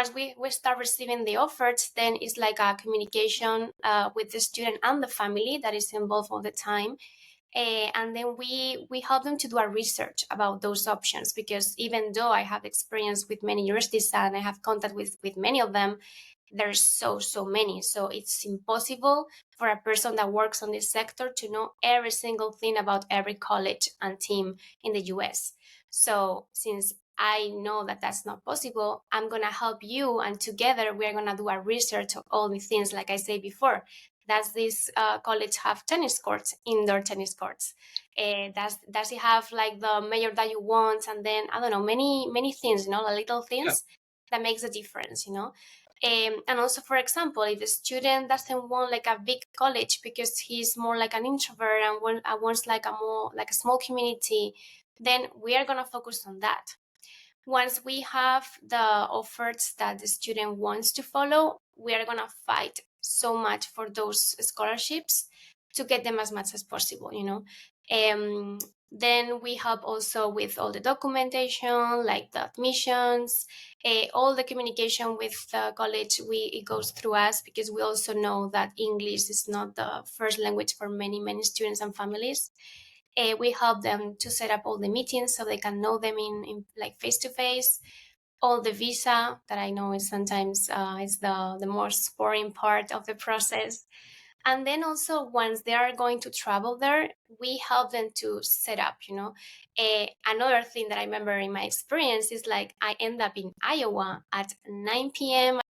once we start receiving the offers, then it's like a communication with the student and the family that is involved all the time. And then we help them to do a research about those options, because even though I have experience with many universities and I have contact with many of them, there's so many. So it's impossible for a person that works on this sector to know every single thing about every college and team in the US. So since I know that that's not possible, I'm going to help you, and together we're going to do a research of all the things. Like I said before, does this college have tennis courts, indoor tennis courts? Does it have like the mayor that you want? And then I don't know, many things, the little things that makes a difference, and also, for example, if the student doesn't want like a big college because he's more like an introvert and wants like a more like a small community, then we are gonna focus on that. Once we have the offers that the student wants to follow, we are gonna fight so much for those scholarships to get them as much as possible, then we help also with all the documentation, like the admissions, all the communication with the college. It goes through us, because we also know that English is not the first language for many students and families. We help them to set up all the meetings so they can know them in like face to face. All the visa, that I know is sometimes is the most boring part of the process. And then also, once they are going to travel there, we help them to set up, another thing that I remember in my experience is like I end up in Iowa at 9 p.m.